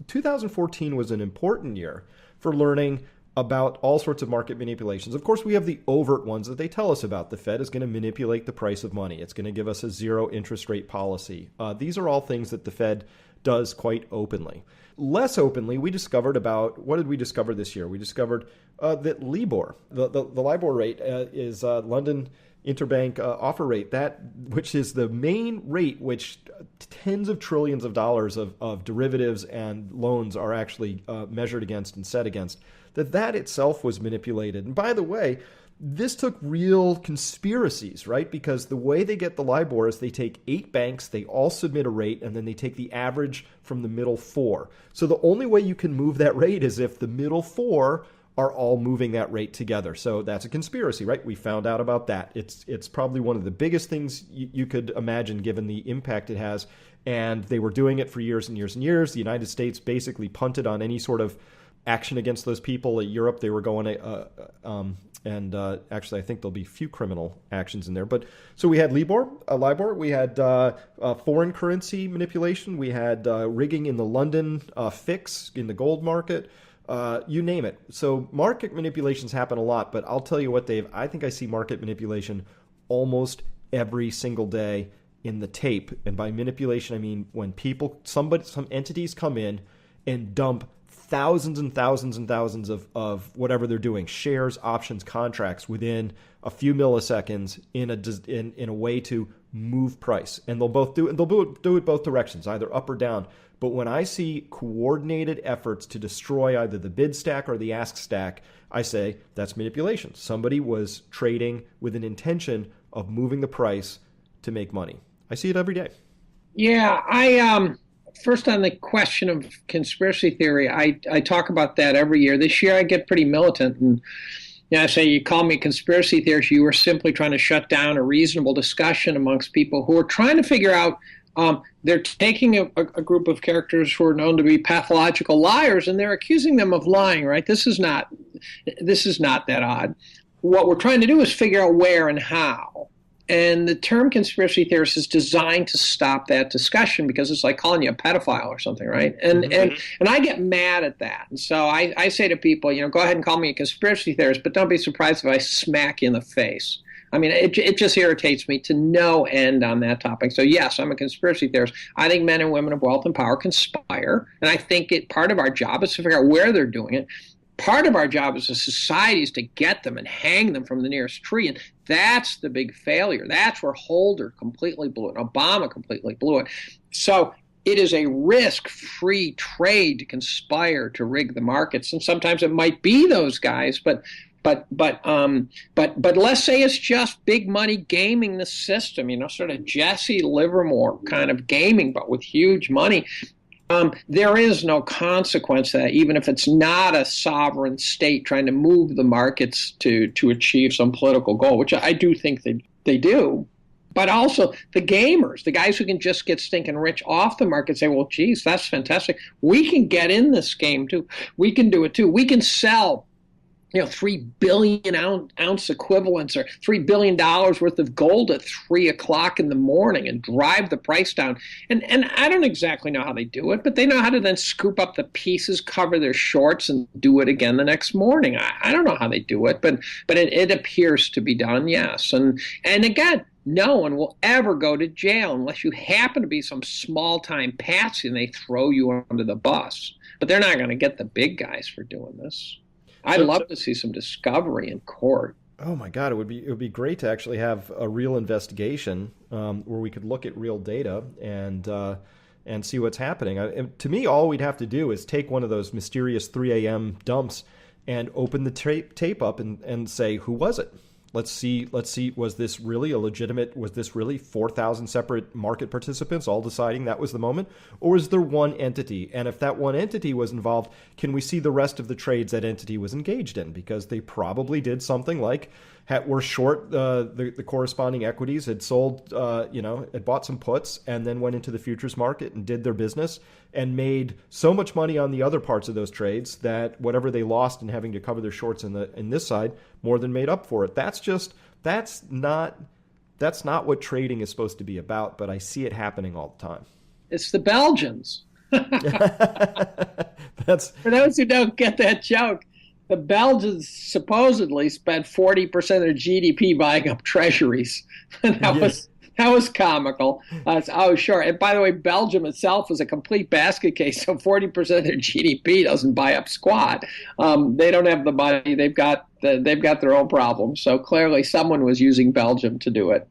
Speaker 2: 2014 was an important year for learning about all sorts of market manipulations. Of course, we have the overt ones that they tell us about. The Fed is going to manipulate the price of money. It's going to give us a zero interest rate policy. These are all things that the Fed does quite openly. Less openly, we discovered about, what did we discover this year? We discovered that LIBOR, the LIBOR rate, is London interbank offer rate, that which is the main rate which tens of trillions of dollars of derivatives and loans are actually measured against and set against, that itself was manipulated. And by the way, this took real conspiracies, right? Because the way they get the LIBOR is they take 8 banks, they all submit a rate, and then they take the average from the middle 4. So the only way you can move that rate is if the middle 4 are all moving that rate together. So that's a conspiracy, right? We found out about that. It's probably one of the biggest things you could imagine given the impact it has. And they were doing it for years and years and years. The United States basically punted on any sort of action against those people. In Europe, they were going actually, I think there'll be few criminal actions in there. But so we had LIBOR, we had foreign currency manipulation, we had rigging in the London fix in the gold market, you name it. So market manipulations happen a lot, but I'll tell you what, Dave, I think I see market manipulation almost every single day in the tape. And by manipulation, I mean when some entities come in and dump thousands and thousands and thousands of whatever they're doing, shares, options, contracts within a few milliseconds in a way to move price. And they'll do it both directions, either up or down. But when I see coordinated efforts to destroy either the bid stack or the ask stack, I say that's manipulation. Somebody was trading with an intention of moving the price to make money. I see it every day.
Speaker 3: Yeah, first, on the question of conspiracy theory, I talk about that every year. This year, I get pretty militant, and I say, you call me a conspiracy theorist, you were simply trying to shut down a reasonable discussion amongst people who are trying to figure out. They're taking a group of characters who are known to be pathological liars, and they're accusing them of lying. Right? This is not that odd. What we're trying to do is figure out where and how. And the term conspiracy theorist is designed to stop that discussion because it's like calling you a pedophile or something, right? And I get mad at that. And so I say to people, go ahead and call me a conspiracy theorist, but don't be surprised if I smack you in the face. I mean, it just irritates me to no end on that topic. So yes, I'm a conspiracy theorist. I think men and women of wealth and power conspire, and I think part of our job is to figure out where they're doing it. Part of our job as a society is to get them and hang them from the nearest tree. And that's the big failure. That's where Holder completely blew it. Obama completely blew it. So it is a risk-free trade to conspire to rig the markets. And sometimes it might be those guys, but let's say it's just big money gaming the system, sort of Jesse Livermore kind of gaming, but with huge money. There is no consequence to that, even if it's not a sovereign state trying to move the markets to achieve some political goal, which I do think they do. But also the gamers, the guys who can just get stinking rich off the market, say, well, geez, that's fantastic. We can get in this game too. We can do it too. We can sell 3 billion ounce equivalents or $3 billion worth of gold at 3 o'clock in the morning and drive the price down. And I don't exactly know how they do it, but they know how to then scoop up the pieces, cover their shorts, and do it again the next morning. I don't know how they do it, but it appears to be done, yes. And again, no one will ever go to jail unless you happen to be some small-time patsy and they throw you under the bus. But they're not going to get the big guys for doing this. I'd love to see some discovery in court.
Speaker 2: Oh my God, it would be great to actually have a real investigation where we could look at real data and see what's happening. To me, all we'd have to do is take one of those mysterious 3 a.m. dumps and open the tape up and say, who was it? Let's see, was this really 4,000 separate market participants all deciding that was the moment? Or is there one entity? And if that one entity was involved, can we see the rest of the trades that entity was engaged in? Because they probably did something like were short the corresponding equities, had sold, had bought some puts, and then went into the futures market and did their business and made so much money on the other parts of those trades that whatever they lost in having to cover their shorts in this side more than made up for it. That's not what trading is supposed to be about, but I see it happening all the time.
Speaker 3: It's the Belgians. For those who don't get that joke, the Belgians supposedly spent 40% of their GDP buying up treasuries. That was comical. Oh, sure. And by the way, Belgium itself is a complete basket case, so 40% of their GDP doesn't buy up squat. They don't have the money. They've got They've got their own problems. So clearly someone was using Belgium to do it.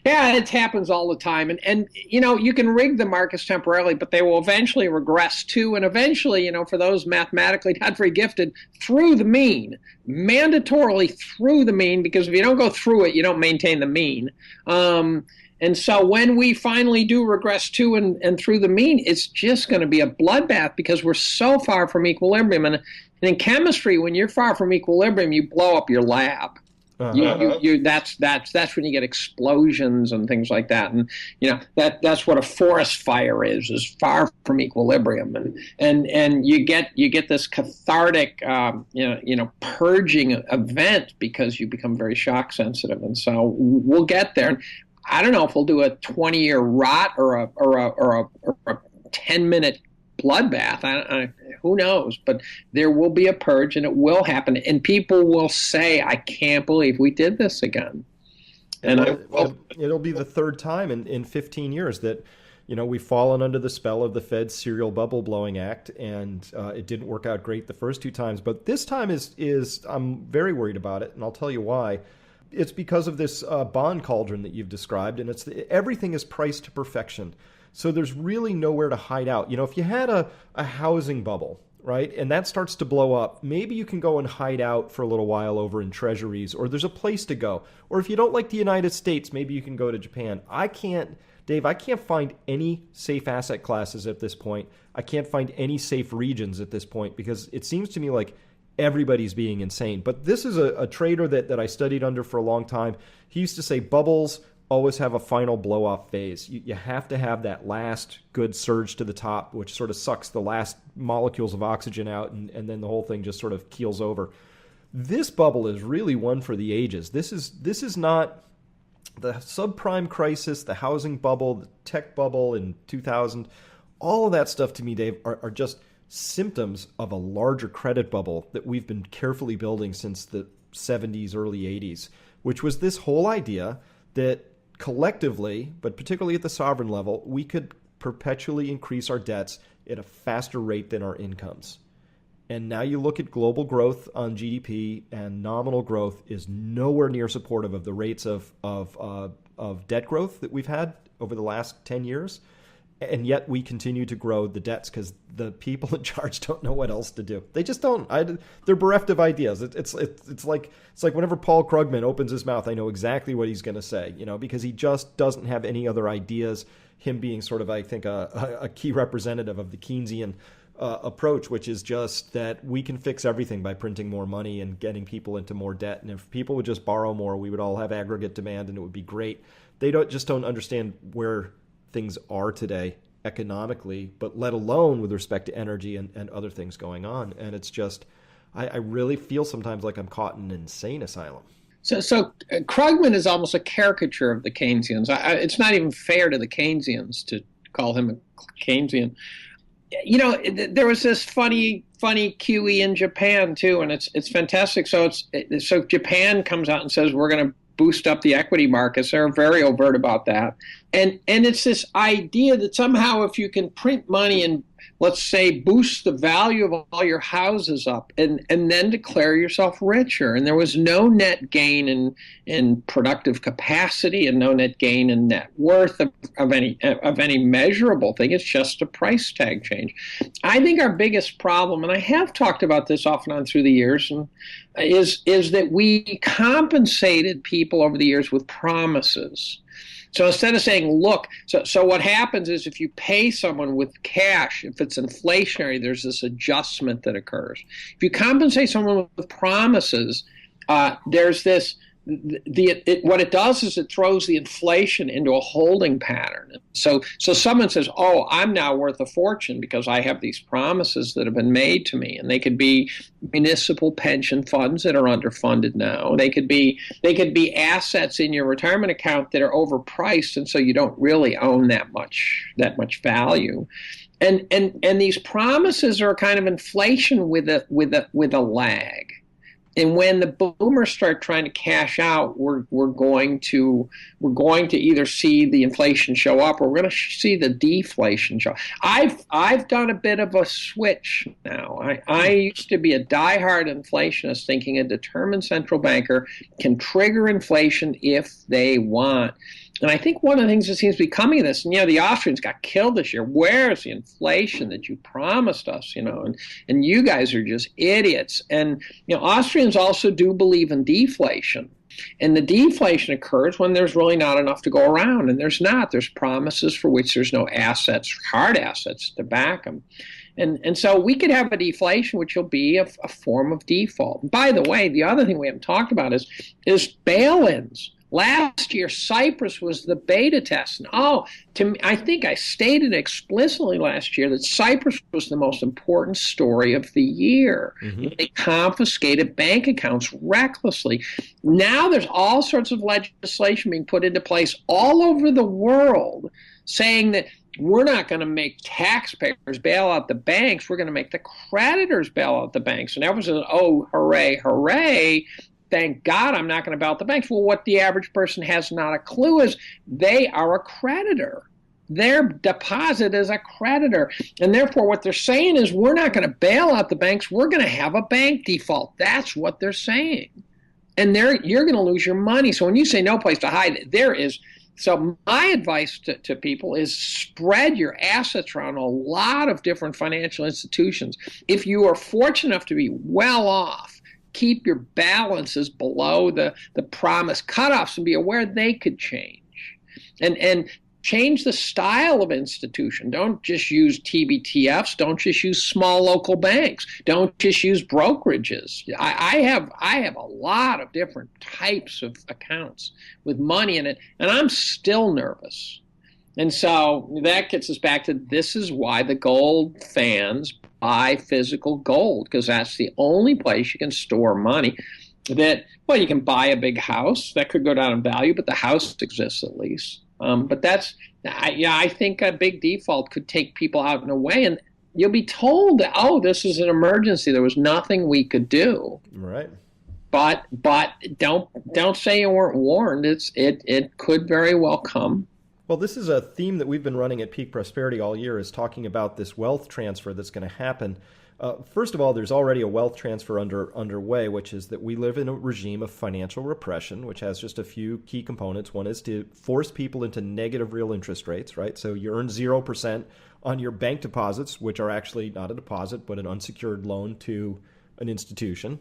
Speaker 3: Yeah, it happens all the time. And you can rig the markets temporarily, but they will eventually regress too. And eventually, for those mathematically not very gifted, through the mean, mandatorily through the mean, because if you don't go through it, you don't maintain the mean. And so when we finally do regress to and through the mean, it's just going to be a bloodbath because we're so far from equilibrium. And in chemistry, when you're far from equilibrium, you blow up your lab. That's when you get explosions and things like that, and that's what a forest fire is far from equilibrium, and you get this cathartic purging event because you become very shock sensitive, and so we'll get there. I don't know if we'll do a 20-year rot or a 10-minute bloodbath. Who knows? But there will be a purge, and it will happen, and people will say, "I can't believe we did this again." And
Speaker 2: it'll be the third time in 15 years that we've fallen under the spell of the Fed's serial bubble blowing act, and it didn't work out great the first two times. But this time is I'm very worried about it, and I'll tell you why. It's because of this bond cauldron that you've described, and everything is priced to perfection. So there's really nowhere to hide out. If you had a housing bubble, right, and that starts to blow up, maybe you can go and hide out for a little while over in treasuries, or there's a place to go. Or if you don't like the United States, maybe you can go to Japan. Dave, I can't find any safe asset classes at this point. I can't find any safe regions at this point because it seems to me like everybody's being insane. But this is a trader that I studied under for a long time. He used to say bubbles always have a final blow-off phase. You have to have that last good surge to the top, which sort of sucks the last molecules of oxygen out, and then the whole thing just sort of keels over. This bubble is really one for the ages. This is not the subprime crisis, the housing bubble, the tech bubble in 2000. All of that stuff to me, Dave, are just symptoms of a larger credit bubble that we've been carefully building since the 70s, early 80s, which was this whole idea that collectively, but particularly at the sovereign level, we could perpetually increase our debts at a faster rate than our incomes. And now you look at global growth on GDP, and nominal growth is nowhere near supportive of the rates of debt growth that we've had over the last 10 years. And yet we continue to grow the debts because the people in charge don't know what else to do. They just don't. They're bereft of ideas. It's like whenever Paul Krugman opens his mouth, I know exactly what he's going to say, because he just doesn't have any other ideas. Him being sort of, I think, a key representative of the Keynesian approach, which is just that we can fix everything by printing more money and getting people into more debt. And if people would just borrow more, we would all have aggregate demand and it would be great. They don't understand where things are today economically, but let alone with respect to energy and other things going on. And it's just, I really feel sometimes like I'm caught in an insane asylum.
Speaker 3: So Krugman is almost a caricature of the Keynesians. It's not even fair to the Keynesians to call him a Keynesian. There was this funny QE in Japan too, and it's fantastic. So Japan comes out and says we're going to boost up the equity markets. They're very overt about that. And it's this idea that somehow if you can print money and, let's say, boost the value of all your houses up and then declare yourself richer. And there was no net gain in productive capacity and no net gain in net worth of any measurable thing. It's just a price tag change. I think our biggest problem, and I have talked about this off and on through the years, is that we compensated people over the years with promises. So instead of saying, look, so what happens is if you pay someone with cash, if it's inflationary, there's this adjustment that occurs. If you compensate someone with promises, there's this, what it does is it throws the inflation into a holding pattern. So someone says, oh, I'm now worth a fortune because I have these promises that have been made to me. And they could be municipal pension funds that are underfunded now. They could be assets in your retirement account that are overpriced, and so you don't really own that much value. And these promises are kind of inflation with a lag. And when the boomers start trying to cash out, we're going to either see the inflation show up, or we're going to see the deflation show. I've done a bit of a switch now. I used to be a diehard inflationist, thinking a determined central banker can trigger inflation if they want. And I think one of the things that seems to be coming of this, and the Austrians got killed this year. Where's the inflation that you promised us? And you guys are just idiots. And Austrians also do believe in deflation. And the deflation occurs when there's really not enough to go around, and there's not. There's promises for which there's no assets, hard assets to back them. And so we could have a deflation, which will be a form of default. By the way, the other thing we haven't talked about is bail-ins. Last year, Cyprus was the beta test. And I think I stated explicitly last year that Cyprus was the most important story of the year. Mm-hmm. They confiscated bank accounts recklessly. Now there's all sorts of legislation being put into place all over the world saying that we're not going to make taxpayers bail out the banks. We're going to make the creditors bail out the banks. And everyone says, oh, hooray, hooray. Thank God I'm not going to bail out the banks. Well, what the average person has not a clue is they are a creditor. Their deposit is a creditor. And therefore, what they're saying is we're not going to bail out the banks. We're going to have a bank default. That's what they're saying. And you're going to lose your money. So when you say no place to hide, there is. So my advice to people is spread your assets around a lot of different financial institutions. If you are fortunate enough to be well off, keep your balances below the promised cutoffs and be aware they could change. And change the style of institution. Don't just use TBTFs. Don't just use small local banks. Don't just use brokerages. I have a lot of different types of accounts with money in it, and I'm still nervous. And so that gets us back to this is why the gold fans buy physical gold, because that's the only place you can store money. Well, you can buy a big house that could go down in value, but the house exists at least. But I think a big default could take people out in a way, and you'll be told that, oh, this is an emergency. There was nothing we could do.
Speaker 2: Right.
Speaker 3: But don't say you weren't warned. It could very well come.
Speaker 2: Well, this is a theme that we've been running at Peak Prosperity all year, is talking about this wealth transfer that's going to happen. First of all, there's already a wealth transfer underway, which is that we live in a regime of financial repression, which has just a few key components. One is to force people into negative real interest rates, right? So you earn 0% on your bank deposits, which are actually not a deposit, but an unsecured loan to an institution,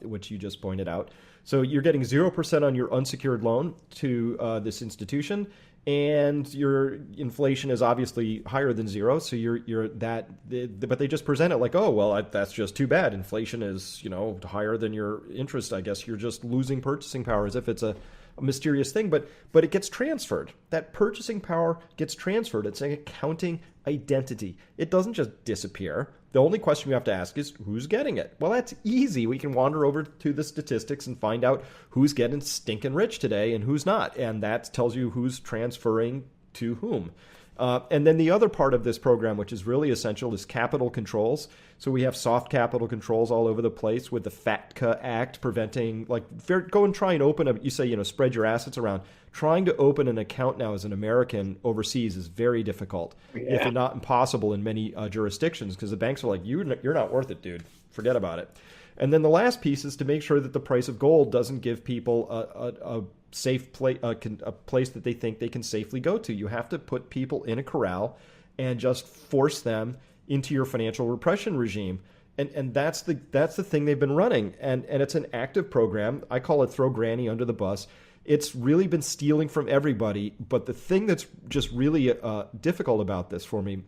Speaker 2: which you just pointed out. So you're getting 0% on your unsecured loan to this institution, and your inflation is obviously higher than zero. So but they just present it like, oh, well, that's just too bad. Inflation is, higher than your interest. I guess you're just losing purchasing power, as if it's a mysterious thing. But it gets transferred. That purchasing power gets transferred. It's an accounting identity. It doesn't just disappear. The only question we have to ask is who's getting it? Well, that's easy. We can wander over to the statistics and find out who's getting stinking rich today and who's not. And that tells you who's transferring to whom. And then the other part of this program, which is really essential, is capital controls. So we have soft capital controls all over the place with the FATCA Act preventing, go and try and open you say, spread your assets around. Trying to open an account now as an American overseas is very difficult, if not impossible in many jurisdictions, because the banks are like, you're not worth it, dude. Forget about it. And then the last piece is to make sure that the price of gold doesn't give people a safe place, a place that they think they can safely go to. You have to put people in a corral and just force them into your financial repression regime. And that's the thing they've been running. And it's an active program. I call it throw granny under the bus. It's really been stealing from everybody. But the thing that's just really difficult about this for me,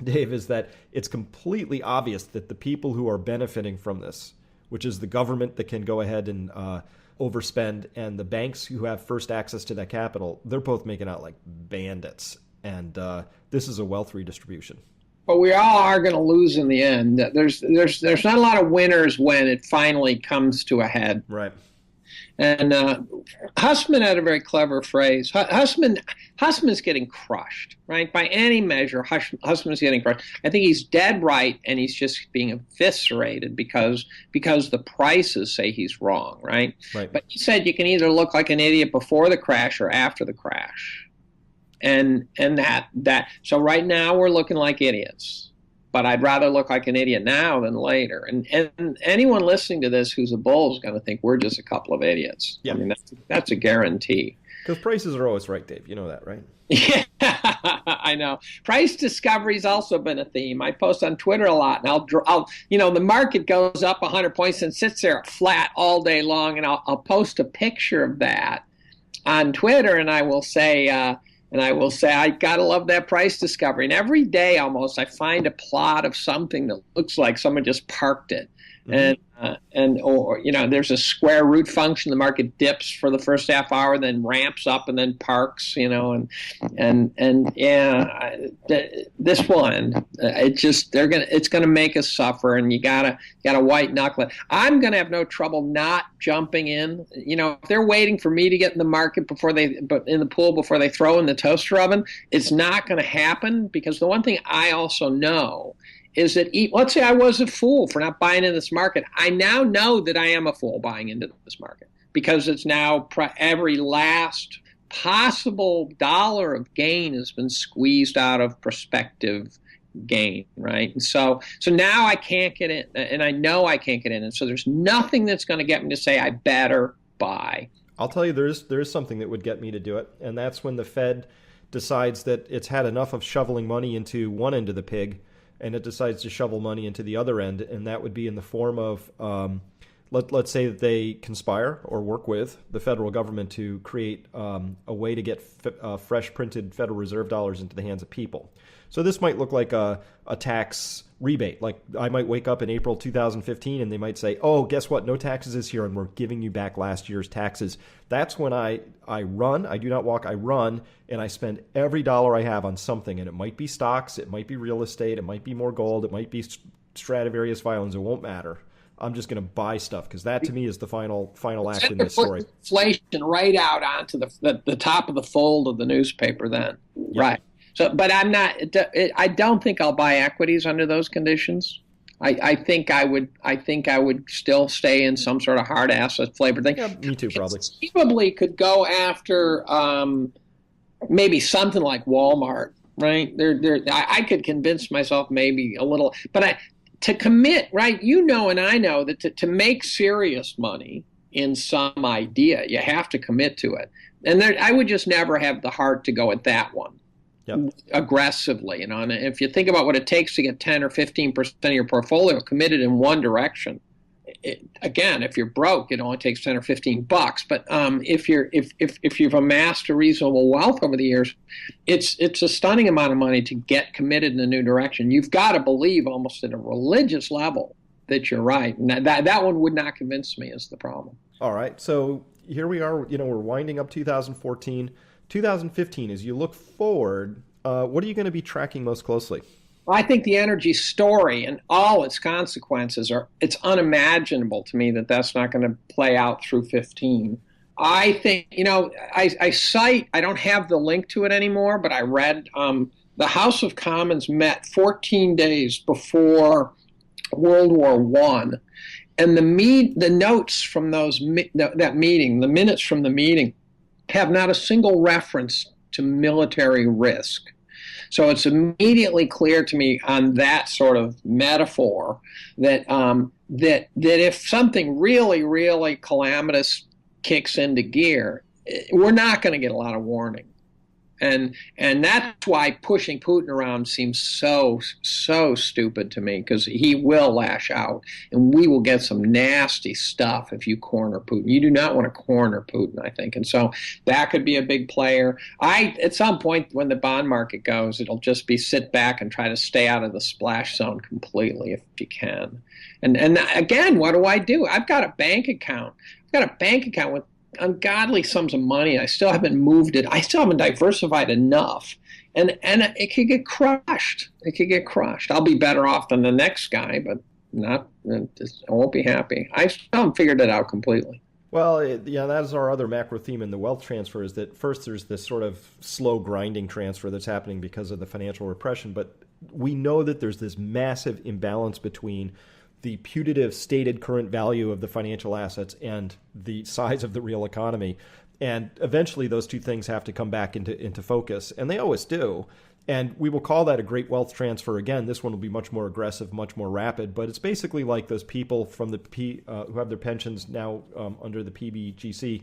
Speaker 2: Dave, is that it's completely obvious that the people who are benefiting from this, which is the government that can go ahead and overspend, and the banks who have first access to that capital, they're both making out like bandits. And this is a wealth redistribution.
Speaker 3: But we all are going to lose in the end. There's not a lot of winners when it finally comes to a head.
Speaker 2: Right.
Speaker 3: And Hussman had a very clever phrase. Hussman's getting crushed, right? By any measure, Hussman's getting crushed. I think he's dead right, and he's just being eviscerated because the prices say he's wrong, right?
Speaker 2: Right.
Speaker 3: But he said you can either look like an idiot before the crash or after the crash. And that so right now we're looking like idiots. But I'd rather look like an idiot now than later. And anyone listening to this who's a bull is going to think we're just a couple of idiots.
Speaker 2: Yeah.
Speaker 3: I mean, that's a guarantee.
Speaker 2: Because prices are always right, Dave. You know that, right?
Speaker 3: Yeah, I know. Price discovery's also been a theme. I post on Twitter a lot, and I'll the market goes up 100 points and sits there flat all day long, and I'll post a picture of that on Twitter, and I will say, I gotta love that price discovery. And every day almost I find a plot of something that looks like someone just parked it. Or there's a square root function. The market dips for the first half hour, then ramps up and then parks. This will end. It's gonna make us suffer, and you gotta white knuckle it. I'm gonna have no trouble not jumping in. If they're waiting for me to get in the market in the pool before they throw in the toaster oven, it's not gonna happen, because the one thing I also know is that, let's say I was a fool for not buying in this market. I now know that I am a fool buying into this market, because it's now every last possible dollar of gain has been squeezed out of prospective gain, right? And so now I can't get in, and I know I can't get in, and so there's nothing that's going to get me to say I better buy.
Speaker 2: I'll tell you, there is something that would get me to do it, and that's when the Fed decides that it's had enough of shoveling money into one end of the pig, and it decides to shovel money into the other end, and that would be in the form of, let's say that they conspire or work with the federal government to create a way to get fresh printed Federal Reserve dollars into the hands of people. So this might look like a tax rebate. Like I might wake up in April 2015 and they might say, oh, guess what? No taxes this year, and we're giving you back last year's taxes. That's when I run. I do not walk. I run, and I spend every dollar I have on something. And it might be stocks. It might be real estate. It might be more gold. It might be Stradivarius violins. It won't matter. I'm just going to buy stuff, because that to me is the final act in this story.
Speaker 3: Inflation right out onto the top of the fold of the newspaper then. Yep. Right. So, but I'm not. I don't think I'll buy equities under those conditions. I think I would still stay in some sort of hard asset flavor thing.
Speaker 2: Yeah, me too, probably.
Speaker 3: Conceivably could go after maybe something like Walmart, right? I could convince myself maybe a little, but to commit, right? And I know that to make serious money in some idea, you have to commit to it. And I would just never have the heart to go at that one. Yep. Aggressively, and if you think about what it takes to get 10 or 15% of your portfolio committed in one direction, again, if you're broke, it only takes 10 or 15 bucks. But if you've amassed a reasonable wealth over the years, it's a stunning amount of money to get committed in a new direction. You've got to believe almost at a religious level that you're right, and that one would not convince me is the problem.
Speaker 2: All right, so here we are. We're winding up 2014. 2015, as you look forward, what are you going to be tracking most closely?
Speaker 3: Well, I think the energy story and all its consequences it's unimaginable to me that that's not going to play out through 15. I think, I cite, I don't have the link to it anymore, but I read the House of Commons met 14 days before World War I. And the notes from that meeting, the minutes from the meeting, have not a single reference to military risk. So it's immediately clear to me on that sort of metaphor that if something really, really calamitous kicks into gear, we're not going to get a lot of warning. And that's why pushing Putin around seems so stupid to me, because he will lash out, and we will get some nasty stuff if you corner Putin. You do not want to corner Putin, I think. And so that could be a big player. At some point when the bond market goes, it'll just be sit back and try to stay out of the splash zone completely if you can. And again, what do? I've got a bank account. With ungodly sums of money. I still haven't moved it. I still haven't diversified enough. And it could get crushed. I'll be better off than the next guy, but I won't be happy. I still haven't figured it out completely.
Speaker 2: Well, yeah, that is our other macro theme in the wealth transfer is that first there's this sort of slow grinding transfer that's happening because of the financial repression, but we know that there's this massive imbalance between the putative stated current value of the financial assets and the size of the real economy. And eventually those two things have to come back into focus, and they always do. And we will call that a great wealth transfer. Again, this one will be much more aggressive, much more rapid. But it's basically like those people from the who have their pensions now under the PBGC.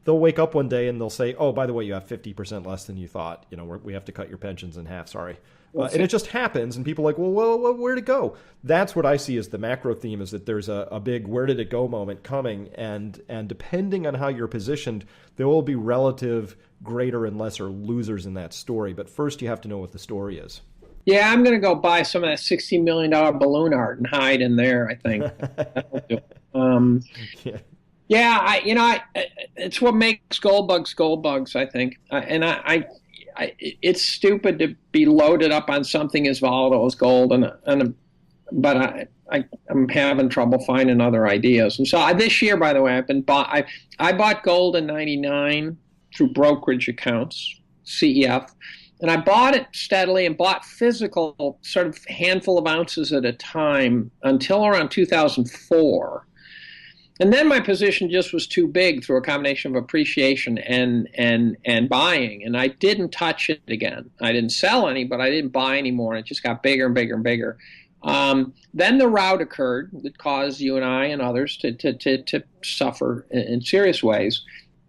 Speaker 2: They'll wake up one day and they'll say, "Oh, by the way, you have 50% less than you thought. We have to cut your pensions in half. Sorry." And it just happens, and people are like, well, where'd it go? That's what I see as the macro theme, is that there's a big where did it go moment coming, and depending on how you're positioned, there will be relative greater and lesser losers in that story. But first, you have to know what the story is.
Speaker 3: Yeah, I'm going to go buy some of that $60 million balloon art and hide in there, I think. Yeah, it's what makes gold bugs, I think. It's stupid to be loaded up on something as volatile as gold, but I'm having trouble finding other ideas. And so this year, by the way, I bought gold in '99 through brokerage accounts, CEF, and I bought it steadily and bought physical, sort of handful of ounces at a time until around 2004. And then my position just was too big through a combination of appreciation and buying, and I didn't touch it again. I didn't sell any, but I didn't buy anymore, and it just got bigger and bigger and bigger. Then the rout occurred that caused you and I and others to suffer in serious ways.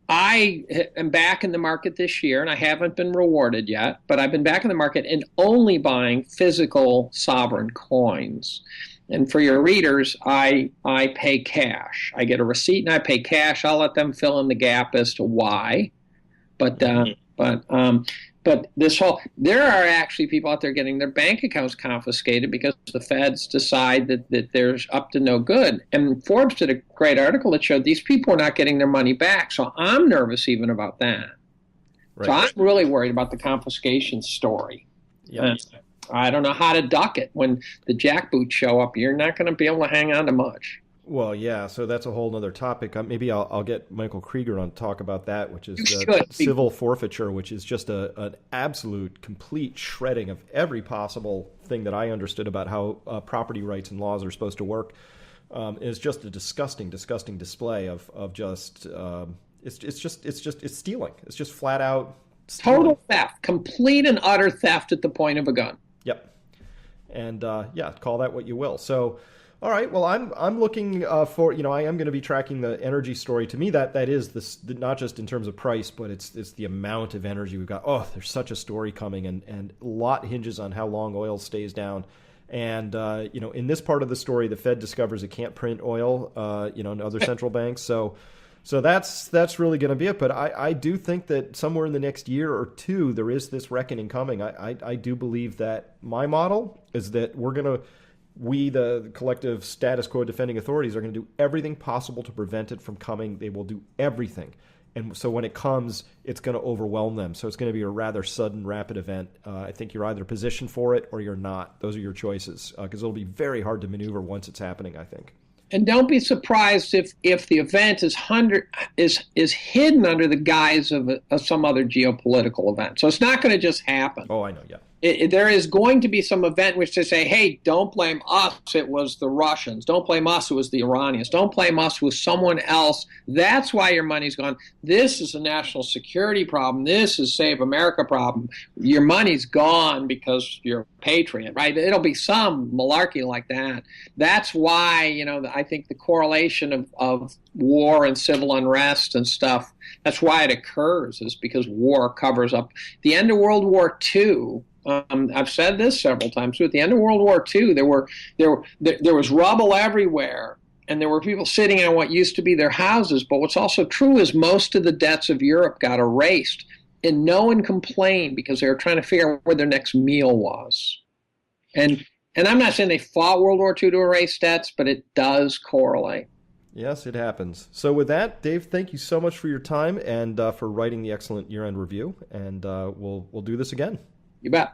Speaker 3: I am back in the market this year, and I haven't been rewarded yet, but I've been back in the market and only buying physical sovereign coins. And for your readers, I pay cash. I get a receipt and I pay cash. I'll let them fill in the gap as to why. But there are actually people out there getting their bank accounts confiscated because the feds decide that they're up to no good. And Forbes did a great article that showed these people are not getting their money back. So I'm nervous even about that. Right. So I'm really worried about the confiscation story.
Speaker 2: Yeah.
Speaker 3: I don't know how to duck it. When the jackboots show up, you're not going to be able to hang on to much.
Speaker 2: Well, yeah, so that's a whole other topic. Maybe I'll get Michael Krieger on to talk about that, which is civil forfeiture, which is just an absolute, complete shredding of every possible thing that I understood about how property rights and laws are supposed to work. Is just a disgusting display of just it's stealing. It's just flat out stealing.
Speaker 3: Total theft, complete and utter theft at the point of a gun.
Speaker 2: Yep. And call that what you will. So, all right. Well, I'm looking for, I am going to be tracking the energy story. To me, that is this, not just in terms of price, but it's the amount of energy we've got. Oh, there's such a story coming, and a lot hinges on how long oil stays down. And in this part of the story, the Fed discovers it can't print oil, and other central banks. So that's really going to be it. But I do think that somewhere in the next year or two, there is this reckoning coming. I do believe that my model is that we, the collective status quo defending authorities, are going to do everything possible to prevent it from coming. They will do everything. And so when it comes, it's going to overwhelm them. So it's going to be a rather sudden, rapid event. I think you're either positioned for it or you're not. Those are your choices, because it'll be very hard to maneuver once it's happening, I think.
Speaker 3: And don't be surprised if the event is hidden under the guise of some other geopolitical event. So it's not going to just happen.
Speaker 2: Oh, I know, yeah.
Speaker 3: There is going to be some event which they say, hey, don't blame us, it was the Russians. Don't blame us, it was the Iranians. Don't blame us, it was someone else. That's why your money's gone. This is a national security problem. This is Save America problem. Your money's gone because you're a patriot, right? It'll be some malarkey like that. That's why, I think the correlation of war and civil unrest and stuff, that's why it occurs, is because war covers up. The end of World War II, I've said this several times too. At the end of World War II, there was rubble everywhere, and there were people sitting in what used to be their houses. But what's also true is most of the debts of Europe got erased, and no one complained because they were trying to figure out where their next meal was. And I'm not saying they fought World War II to erase debts, but it does correlate.
Speaker 2: Yes, it happens. So with that, Dave, thank you so much for your time and for writing the excellent year-end review. And we'll do this again.
Speaker 3: You bet.